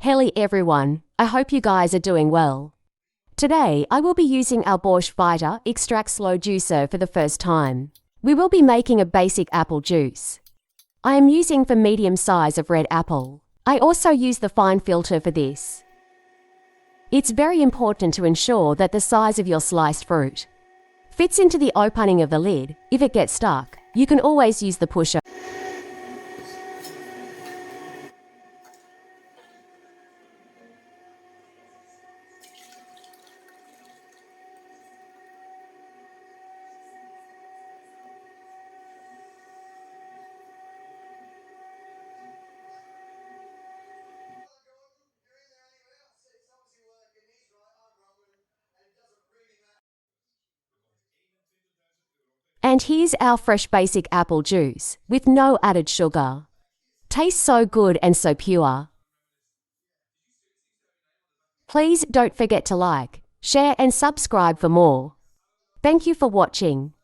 Hello everyone, I hope you guys are doing well. Today I will be using our Bosch VitaExtract slow juicer for the first time. We will be making a basic apple juice. I am using for medium size of red apple. I also use the fine filter for this. It's very important to ensure that the size of your sliced fruit fits into the opening of the lid. If it gets stuck, you can always use the pusher. And here's our fresh basic apple juice, with no added sugar. Tastes so good and so pure. Please don't forget to like, share and subscribe for more. Thank you for watching.